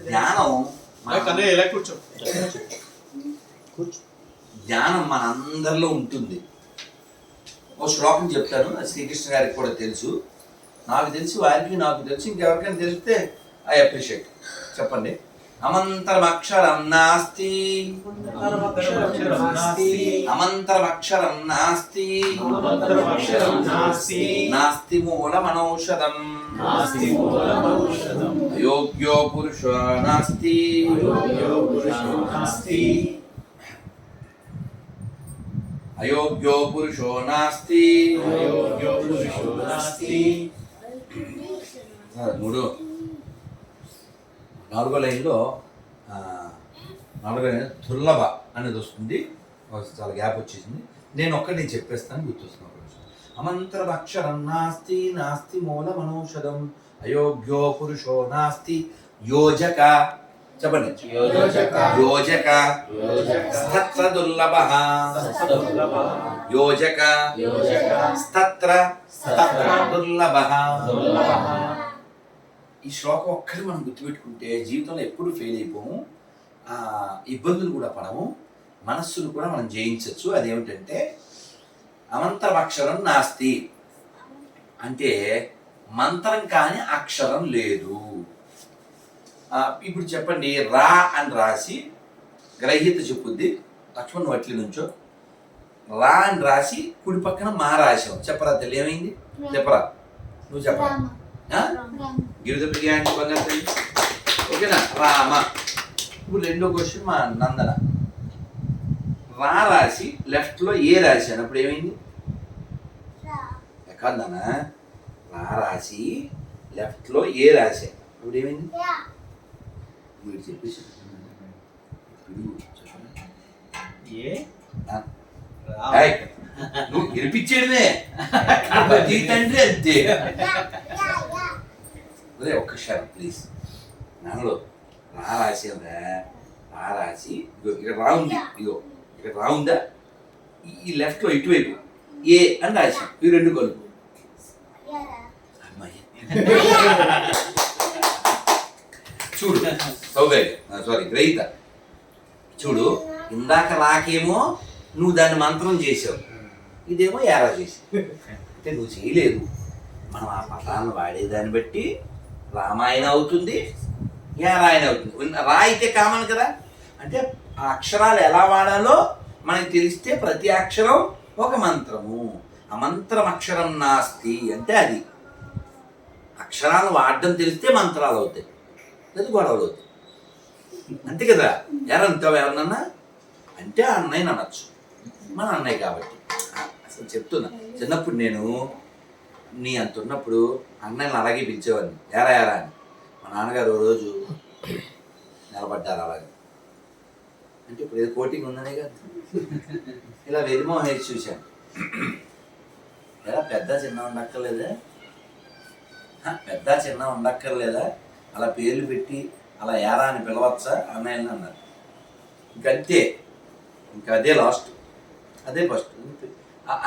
జ్ఞానం కూర్చో జ్ఞానం మనందరిలో ఉంటుంది. ఓ శ్లోకం చెప్తాను, అది శ్రీకృష్ణ గారికి కూడా తెలుసు, నాకు తెలిసి వారికి నాకు తెలుసు, ఇంకెవరికైనా తెలిస్తే ఐ అప్రిషియేట్. చెప్పండి. అమంతరమక్షరం నాస్తి, అమంతరమక్షరం నాస్తి, నాస్తి మూలమనౌషధం, అయోగ్యో పురుషో నాస్తి, అయోగ్యో పురుషో నాస్తి. మూడు నాలుగో లైన్లో దుర్లభ అనేది వస్తుంది, చాలా గ్యాప్ వచ్చేసింది. నేను ఒక్కటి చెప్పేస్తాను, గుర్తొస్తున్నాను. అమంతరమక్షరం నాస్తి, నాస్తి మూలమనౌషధం, అయోగ్యో పురుషో నాస్తి, యోజక. చెప్పండి. యోజక స్తత్ర దుర్లభ, యోజక స్తత్ర దుర్లభ. ఈ శ్లోకం ఒక్కటి మనం గుర్తుపెట్టుకుంటే జీవితంలో ఎప్పుడు ఫెయిల్ అయిపోము, ఇబ్బందులు కూడా పడము, మనస్సును కూడా మనం జయించవచ్చు. అదేమిటంటే అమంతరమక్షరం నాస్తి అంటే మంత్రం కాని అక్షరం లేదు. ఇప్పుడు చెప్పండి, రా అని రాసి గ్రహీత చెప్పుద్ది, లక్ష్మణ్ వట్లి నుంచో రా అని రాసి కుడి పక్కన మా రాశాం. చెప్పరా తల్లి, ఏమైంది చెప్పరా, నువ్వు చెప్పరా. గిరిజప్రియానికి బంగారు తల్లి, ఓకేనా. రామ. ఇప్పుడు రెండో క్వశ్చన్ మా నందన, రా రాసి లెఫ్ట్లో ఏ రాశాను, అప్పుడు ఏమైంది కాదన్నా, రా రాసి లెఫ్ట్లో ఏ రాశాను, అప్పుడు ఏమైంది మీరు చెప్పేసి నువ్వు గెలిపించేడువే తండ్రి అంతే. అదే ఒక్క క్షణం ప్లీజ్. నాన్నలో రా రాసేదా, రా రాసి ఇక్కడ రా ఉంది, ఇగో ఇక్కడ రా ఉందా, ఈ లెఫ్ట్లో ఇటువైపు ఏ అని రాసాం, ఈ రెండు కలుపు. అమ్మాయి చూడు సౌకర్యం, సారీ గ్రహీత చూడు, ఇందాక రాకేమో నువ్వు దాన్ని మంత్రం చేసావు, ఇదేమో ఏరా చేసావు. అంటే నువ్వు చేయలేదు, మనం ఆ పదాలను వాడేదాన్ని బట్టి రామాయణ అవుతుంది, ఏరాయణ అవుతుంది. రా అయితే కామన్ కదా, అంటే ఆ అక్షరాలు ఎలా వాడాలో మనకి తెలిస్తే ప్రతి అక్షరం ఒక మంత్రము. అమంత్రం అక్షరం నాస్తి అంటే అది అక్షరాలు వాడడం తెలిస్తే మంత్రాలు అవుతాయి, లేదు గొడవలు అవుతాయి, అంతే కదా. ఎవరంటావు ఎవరినన్నా అంటే అన్నయ్యని అనొచ్చు, మన అన్నయ్య కాబట్టి. అసలు చెప్తున్నా, చిన్నప్పుడు నేను నీ అంత ఉన్నప్పుడు అన్నయ్యని అలాగే పిలిచేవాడిని, ఎరా ఎరా అని. మా నాన్నగారు ఓ రోజు నిలబడ్డారు అలాగే, అంటే ఇప్పుడు ఏదో కోటింగ్ ఉందనే కదా, ఇలా వెరిమోహం వేసి చూశాను. ఎలా పెద్ద చిన్న ఉండక్కర్లేదా, పెద్ద చిన్న ఉండక్కర్లేదా, అలా పేర్లు పెట్టి అలా ఏరా అని పిలవచ్చా అన్నయ్యని అన్నారు. ఇంకంతే, ఇంకా అదే లాస్ట్, అదే ఫస్ట్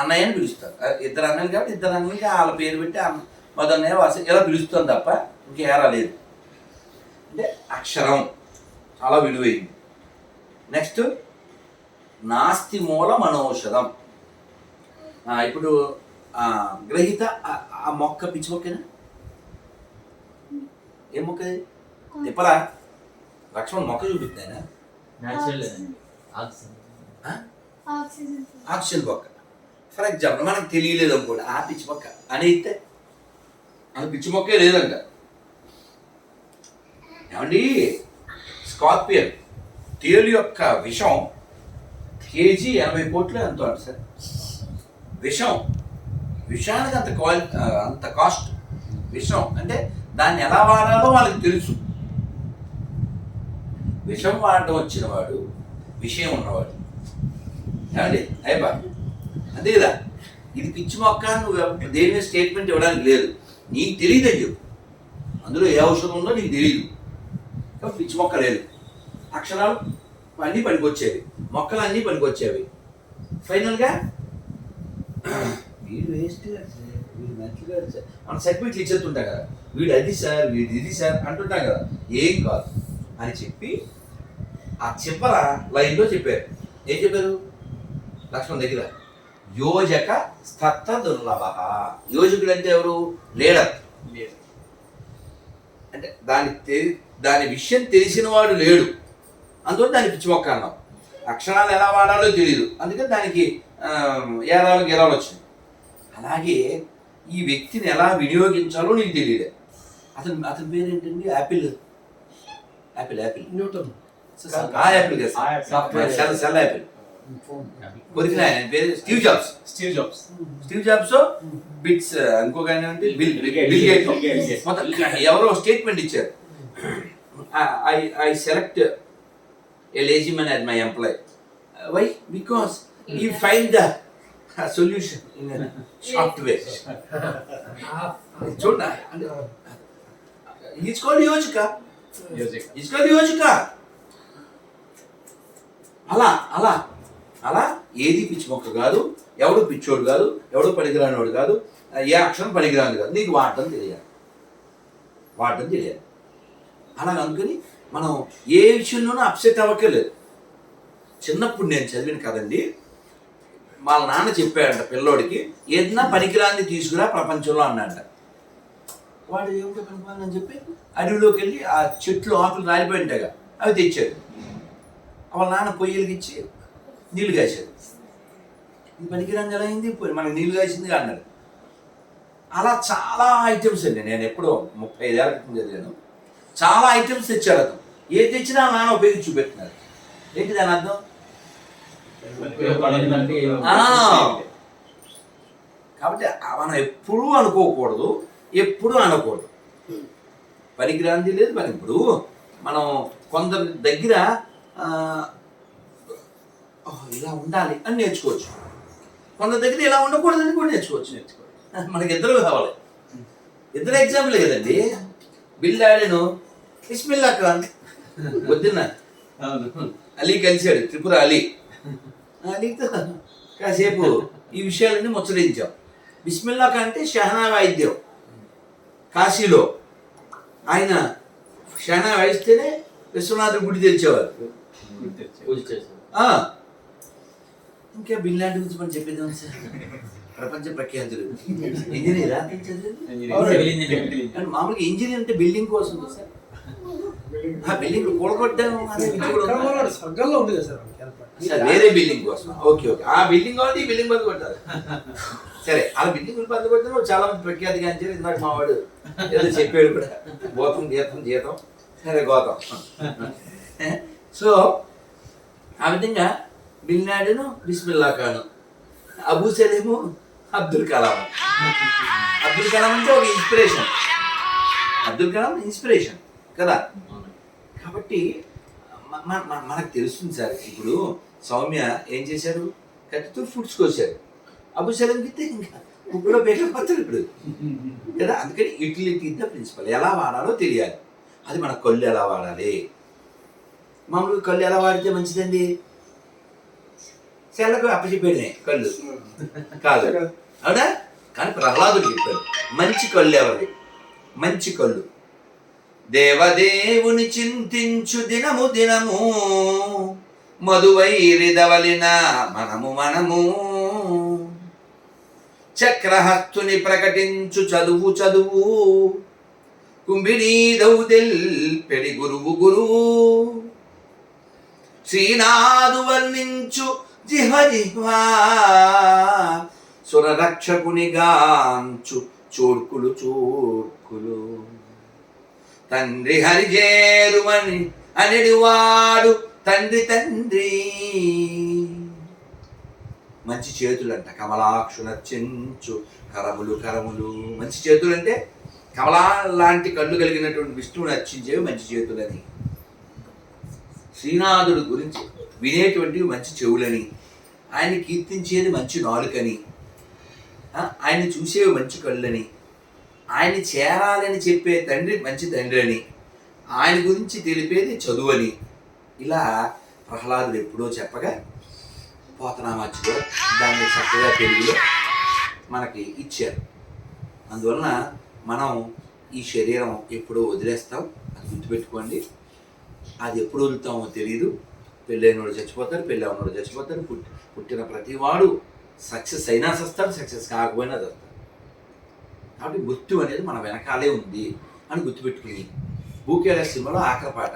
అన్నయ్యని పిలుస్తారు. ఇద్దరు అన్నయ్యలు కాబట్టి ఇద్దరు అన్నయ్యకి వాళ్ళ పేరు పెట్టి మొదలన్నయ్య వాసి ఇలా పిలుస్తాం తప్ప ఇంకా ఏరా లేదు. అంటే అక్షరం చాలా విలువైంది. నెక్స్ట్ నాస్తి మూల మనౌషధం. ఇప్పుడు గ్రహీత ఆ మొక్క పిచ్చి మొక్కనా, ఏ మొక్క తిప్పరా, లక్ష్మణ్ మొక్క చూపిస్తాయినా ఆక్సిజన్ మొక్క. ఫర్ ఎగ్జాంపుల్ మనకు తెలియలేదు అనుకోండి, ఆ పిచ్చి మొక్క అని ఇస్తే అది పిచ్చి మొక్కే లేదంట. ఏమండి, స్కార్పియన్ తేలు యొక్క విషం కేజీ 80 కోట్లు ఎంతో అంట సార్. విషానికి అంత అంత కాస్ట్. విషం అంటే దాన్ని ఎలా వాడాలో వాళ్ళకి తెలుసు. విషం వాడటం వచ్చిన వాడు విషయం ఉన్నవాడు. ఏమండి అయిపో అంతే కదా. ఇది పిచ్చి మొక్క నువ్వు దేని మీద స్టేట్మెంట్ ఇవ్వడానికి లేదు, నీకు తెలియదు అని చెప్పు. అందులో ఏ ఔషధం ఉందో నీకు తెలియదు, పిచ్చి మొక్క లేదు. అక్షరాలు అన్నీ పనికొచ్చేవి, మొక్కలు అన్నీ పనికొచ్చేవి. ఫైనల్గా వీడు వేస్ట్ వీడు మంచిగా మన సర్టిఫికెట్లు ఇచ్చేస్తుంటా కదా, వీడు అది సార్ వీడు ఇది సార్ అంటుంటాం కదా, ఏం కాదు. అని చెప్పి ఆ చివర లైన్లో చెప్పారు. ఏం చెప్పారు లక్ష్మణ్ దగ్గర? యోజక స్తత్త దుర్లభ. యోజకుడు అంటే ఎవరు? లీడర్. అంటే దాని విషయం తెలిసిన వాడు లేడు, అందువల్ల దాని పిచ్చి మొక్క అన్నాం. అక్షరాలు ఎలా వాడాలో తెలియదు, అందుకని దానికి ఏరాలు గెరాలు వచ్చినాయి. అలాగే ఈ వ్యక్తిని ఎలా వినియోగించాలో నీకు తెలియదు. అతని పేరు ఏంటండి? Apple Newton. Apple cell Apple. Original ఆయన పేరు స్టీవ్ జాబ్స్. బిట్స్ ఇంకొక ఆయన అంటే బిల్ గేట్స్. మొత్తం ఎవరో స్టేట్మెంట్ ఇచ్చారు, I select a lazy man as my employee. Why? Because he find the solution in a short way. చూడ he's called యోజిక. అలా ఏది పిచ్చి మొక్క కాదు, ఎవడు పిచ్చోడు కాదు, ఎవడు పనికిరానివాడు కాదు, ఏ అక్షరం పనికిరాని కాదు, నీకు వాడటం తెలియాలి. అలా అనుకుని మనం ఏ విషయంలోనూ అప్సెట్ అవ్వక్కర్లేదు. చిన్నప్పుడు నేను చదివిన కదండి, వాళ్ళ నాన్న చెప్పాడంట పిల్లోడికి, ఏదన్నా పనికిరాంది తీసుకురా ప్రపంచంలో అన్నాడంట. వాడు ఏమిటో పనికిరాని చెప్పి అడవిలోకి వెళ్ళి ఆ చెట్లు ఆకులు రాలిపోయింటగా అవి తెచ్చాడు. వాళ్ళ నాన్న పొయ్యిలకి ఇచ్చి నీళ్లు కాశాడు. ఇది పనికిరాంది ఎలా అయింది, మనకి నీళ్లు కాసింది అన్నాడు. అలా చాలా ఐటమ్స్ అండి, నేను ఎప్పుడో 35 ఏళ్ళ క్రితం చదివాను. చాలా ఐటమ్స్ తెచ్చాడు అతను. ఏది తెచ్చినా నాన్న ఉపయోగించి చూపెట్టినాడు. ఏంటి దాని అర్థం? కాబట్టి మనం ఎప్పుడూ అనుకోకూడదు, ఎప్పుడూ అనకూడదు. పనికిరాంది లేదు. మరి ఇప్పుడు మనం కొందరి దగ్గర ఇలా ఉండాలి అని నేర్చుకోవచ్చు, కొందరి దగ్గర ఇలా ఉండకూడదని కూడా నేర్చుకోవచ్చు. మనకి ఇద్దరు కావాలి. ఇద్దరు ఎగ్జాంపుల్ కదండి. బిల్లాడను బిస్మిల్లా ఖాన్ వద్దున్న అలీ కలిశాడు, త్రిపుర అలీతో కాసేపు ఈ విషయాలన్నీ ముచ్చరించాం. బిస్మిల్లా ఖాన్ అంటే షహనా వాయిద్యం. కాశీలో ఆయన షహనా వాయిస్తేనే విశ్వనాథుడు గుడి తెరిచేవారు. ఇంకా బిల్లాడి గురించి మనం చెప్పేద్దాం సార్. ప్రపంచ ప్రఖ్యాతులు ఇంజనీర్. మామూలుగా ఇంజనీర్ అంటే బిల్డింగ్ కోసం సార్. ఆ బిల్డింగ్ కూలగొట్టాను వేరే బిల్డింగ్ కోసం. ఓకే, ఆ బిల్డింగ్ కాబట్టి ఈ బిల్డింగ్ బదులు కొట్టారు. సరే, ఆ బిల్డింగ్ బదులు కొట్టిన చాలా మంది ప్రఖ్యాతిగా అంచారు. ఇందాక మావాడు ఏదో చెప్పాడు కూడా, గోతం జీతం సరే గోతం. సో ఆ విధంగా బిన్ లాడెన్ బిస్మిల్లా ఖాన్, అబూ సలీము అబ్దుల్ కలాం. అబ్దుల్ కలాం అంటే ఒక ఇన్స్పిరేషన్. అబ్దుల్ కలాం ఇన్స్పిరేషన్ కదా. కాబట్టి మనకు తెలుస్తుంది సార్. ఇప్పుడు సౌమ్య ఏం చేశారు? కత్తితో ఫుడ్స్ కోసారు. అబూ సలీంకి ఇంకా కుక్కలో పేకపోతారు ఇప్పుడు కదా. అందుకని యూటిలిటీ ద ప్రిన్సిపల్. ఎలా వాడాలో తెలియాలి. అది మన కళ్ళు ఎలా వాడాలి. మామూలుగా కళ్ళు ఎలా వాడితే మంచిదండి? సెల్లకు అప్పచెప్పేనే కళ్ళు కాదు, అవునా? కానీ ప్రహ్లాదుడు చెప్పాడు మంచి కళ్ళు ఎవరి? మంచి కళ్ళు. దేవదేవుని చింతించు దినము దినము, మధువైరిదవలిన మనము చక్రహస్తుని ప్రకటించు చదువు కుంభినీదౌదెల్ పెడి గురువు శ్రీనాథు వర్ణించు జిహ్వా సురరక్షకుని గాంచు చోర్కులు తండ్రి హరిజేరుమని అనేవాడు తండ్రి. మంచి చేతులు అంట కమలాక్షు నర్చించు కరములు. మంచి చేతులు అంటే కమలా లాంటి కళ్ళు కలిగినటువంటి విష్ణువు నర్చించేవి మంచి చేతులని. శ్రీనాథుడు గురించి వినేటువంటివి మంచి చెవులని, ఆయన కీర్తించేది మంచి నాలుకని, ఆయన చూసేవి మంచి కళ్ళని, ఆయన చేరాలని చెప్పే తండ్రి మంచి తండ్రి అని, ఆయన గురించి తెలిపేది చదువని. ఇలా ప్రహ్లాదుడు ఎప్పుడో చెప్పగా పోతనామాచిలో దాన్ని చక్కగా తెలుగులో మనకి ఇచ్చారు. అందువలన మనం ఈ శరీరం ఎప్పుడో వదిలేస్తాం, అది గుర్తుపెట్టుకోండి. అది ఎప్పుడు వదులుతామో తెలియదు. పెళ్ళైనోడు చచ్చిపోతాడు, పెళ్ళి అయినోడు చచ్చిపోతాడు. పుట్టిన ప్రతివాడు సక్సెస్ అయినా చస్తాడు, సక్సెస్ కాకపోయినా చస్తాడు. కాబట్టి మృత్యు అనేది మన వెనకాలే ఉంది అని గుర్తుపెట్టుకుని భూకేళ సినిమాలో ఆఖరి పాట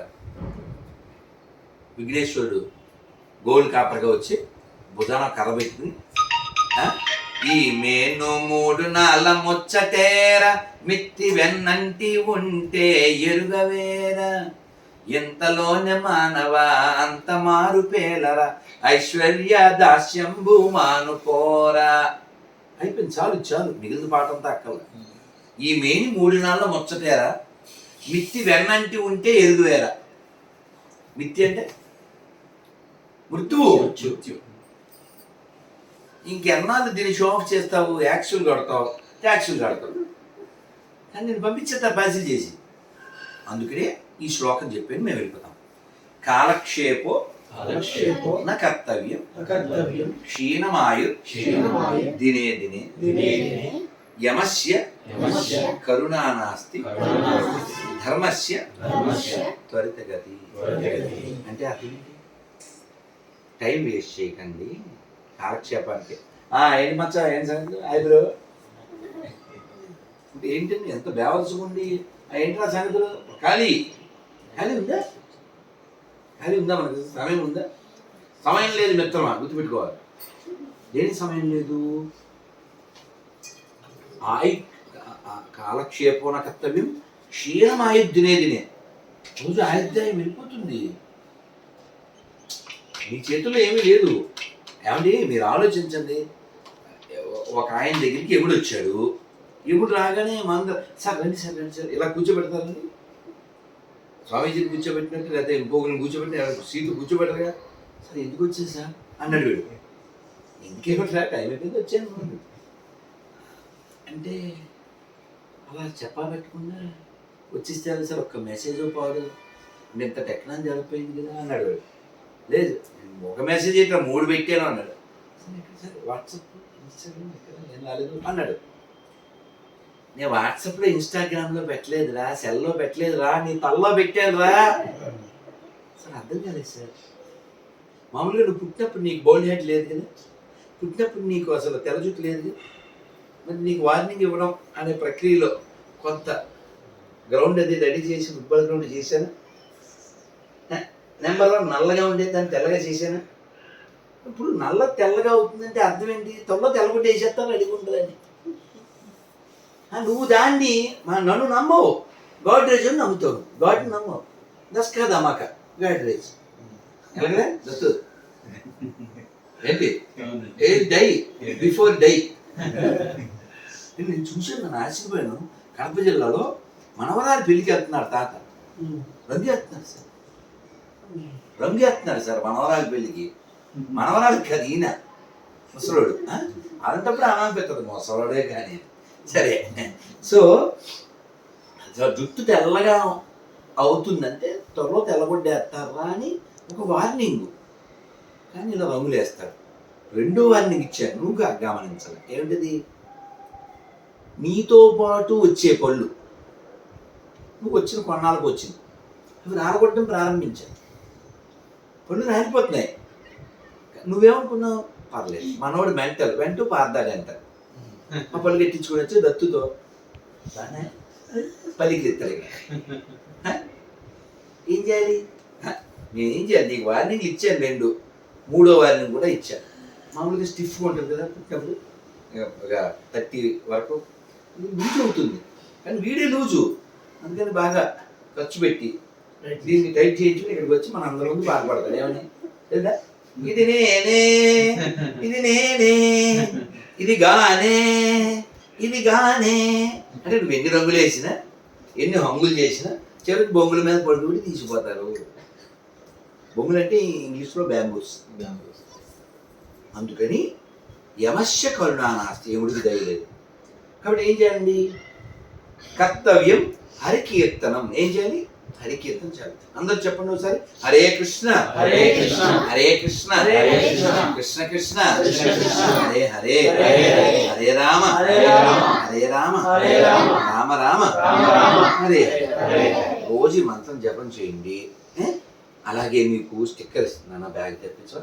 విఘ్నేశ్వరుడు గోల్డ్ కాపర్గా వచ్చి భుజాన కర్ర పెట్టుకుని ఈ మేను 3 నాళ్ళ ముచ్చటేర మిత్తి వెన్నంటి ఉంటే ఎరుగవేర ఎంతలోనే మానవ అంత మారు పేలరా ఐశ్వర్య దాస్యంబు మానుకోరా. అయిపోయింది, చాలు చాలు, మిగిలిన పాట అంతా అక్కల. ఈ మేని 3 నాళ్ళ ముచ్చటేరా మిత్తి వెన్నంటి ఉంటే ఎరుగువేరా. మిత్తి అంటే మృత్యువు. ఇంకెన్నాళ్ళు దీన్ని షో ఆఫ్ చేస్తావు, యాక్చువల్ కడతావు, ట్యాక్సులు కడతావు. కానీ నేను పంపించేస్తా బ్యాసిల్ చేసి. అందుకనే ఈ శ్లోకం చెప్పి మేము వెళ్ళిపోతాం. కాలక్షేపో న కర్తవ్యం క్షీణమాయు దినే దినే యమస్య కరుణానాస్తి ధర్మస్య త్వరితగతి. అంటే అది టైం వేస్ట్ చేయకండి కాలక్షేపానికి. ఏంటి మచ్చా, ఏం సంగతి ఐబ్రో ఏంటండి ఎంత బేవలసుకుండి, ఏంటి సంగతులు? ఖాళీ ఉందా? ఖాళీ ఉందా? మనకి సమయం ఉందా? సమయం లేదు మిత్రమా, గుర్తుపెట్టుకోవాలి. దేనికి సమయం లేదు? కాలక్షేపణ కర్తవ్యం క్షీణం దినే రోజు ఆయుద్ధాయం వెళ్ళిపోతుంది. మీ చేతుల్లో ఏమీ లేదు. ఏమండి మీరు ఆలోచించండి, ఒక ఆయన దగ్గరికి ఎప్పుడు వచ్చాడు, ఎప్పుడు రాగానే సార్ రండి సార్ రండి సార్ ఇలా కూర్చోబెడతారండి. స్వామీజీని కూర్చోబెట్టినట్టు లేదా ఇంకొకరిని కూర్చోబెట్టి సీట్లు కూర్చోబెట్టరుగా. సార్ ఎందుకు వచ్చాను సార్ అన్నాడు వీడు. ఇంకేమిట్రా టైం అయిపోయింది వచ్చాను అంటే అలా చెప్పబెట్టకుండా వచ్చేస్తే సార్ ఒక్క మెసేజ్ పాడు అంటే ఇంత టెక్నాలజీ జరిగిపోయింది కదా అన్నాడు. లేదు ఒక మెసేజ్ ఇట్లా 3 పెట్టాను అన్నాడు. సరే వాట్సాప్ ఇన్స్టాగ్రామ్ ఎక్కడ ఏం రాలేదు అన్నాడు. నేను వాట్సాప్లో ఇన్స్టాగ్రామ్లో పెట్టలేదురా, సెల్లో పెట్టలేదురా, నీ తల్లో పెట్టానురా. సార్ అర్థం కాలేదు సార్. మామూలుగా నువ్వు పుట్టినప్పుడు నీకు బోల్డ్ హెడ్ లేదు కదా, పుట్టినప్పుడు నీకు అసలు తెల్ల జుట్టు లేదు కదా, మరి నీకు వార్నింగ్ ఇవ్వడం అనే ప్రక్రియలో కొంత గ్రౌండ్ అది రెడీ చేసి ఫుట్బాల్ గ్రౌండ్ చేశాను. నెంబర్ 1 నల్లగా ఉండేది దాన్ని తెల్లగా చేశాను. ఇప్పుడు నల్ల తెల్లగా అవుతుందంటే అర్థం ఏంటి? తొల్ల తెల్లగుడ్డ వేసేస్తాను అడిగుంటుందని. నువ్వు దాన్ని నన్ను నమ్మవు, గాడ్రేజ్ అని నమ్ముతావు. గాడ్ని నమ్మవు. దస్ కాదు అమ్మాక గాడ్రేజ్ ఎలాగలే దత్తు ఏంటి డై బిఫోర్ డై. నేను చూసాను, నన్ను ఆశ్చర్యపోయాను. కడప జిల్లాలో మనవరాలు పెళ్లికి వెళ్తున్నారు తాత, రంగు వేస్తున్నారు సార్, రంగు వేస్తున్నారు సార్ మనవరాలు పెళ్లికి. మనవరాలు కాదు ఈయన ముసలోడు. అలాంటప్పుడు అనిపిస్తుంది ముసలోడే కానీ. సరే, సో జుట్టు తెల్లగా అవుతుందంటే త్వరలో తెల్లగొడ్డేస్తారా అని ఒక వార్నింగ్. కానీ ఇలా రంగులు వేస్తాడు. 2వ వార్నింగ్ ఇచ్చాను, నువ్వు గమనించాలి. ఏమిటిది? నీతో పాటు వచ్చే పళ్ళు నువ్వు వచ్చిన కొన్నాళ్ళకు వచ్చింది, అవి రాలగొట్టడం ప్రారంభించాను, పళ్ళు రాలిపోతున్నాయి. నువ్వేమనుకున్నావు? పర్లేదు మనోడు మెంటల్ వెంటూ పారదాడంట. ఆ పళ్ళు కట్టించుకొని వచ్చి దత్తుతో బాగా పలికిస్తాడు. ఏం చేయాలి? నేనేం చేయాలి? నీకు వార్నింగ్లు ఇచ్చాను 2, 3వ వార్నింగ్ కూడా ఇచ్చాను. మామూలుగా స్టిఫ్గా ఉంటుంది కదా పుట్టినప్పుడు, ఒక 30 వరకు లూజ్ అవుతుంది. కానీ వీడే లూజు, అందుకని బాగా ఖర్చు పెట్టి దీన్ని టైట్ చేయించుకుని ఇక్కడికి వచ్చి మన అందరి ముందు బాధపడతాడు. ఏమని? లేదా ఇది నేనే, ఇది నేనే, ఇది గానే, ఇది గానే అంటే నువ్వు ఎన్ని రంగులు వేసినా, ఎన్ని హంగులు చేసినా చివరికి బొంగుల మీద పడుకుని తీసిపోతారు. బొంగులు అంటే ఇంగ్లీష్లో బ్యాంబూస్. అందుకని యమస్య కరుణానాస్తి, ఎముడికి దయలేదు. కాబట్టి ఏం చేయాలండి? కర్తవ్యం హరికీర్తనం. ఏం చేయాలి? హరికీర్తనం చేయాలి. అందరూ చెప్పండి ఒకసారి. హరే కృష్ణ హరే కృష్ణ హరే కృష్ణ కృష్ణ కృష్ణ హరే హరే హరే రామ హరే రామ రామ రామ హరే హరే. రోజు మంత్రం జపం చేయండి. అలాగే మీకు స్టిక్కర్ ఇస్తున్నాను, బ్యాగ్ తెప్పించు.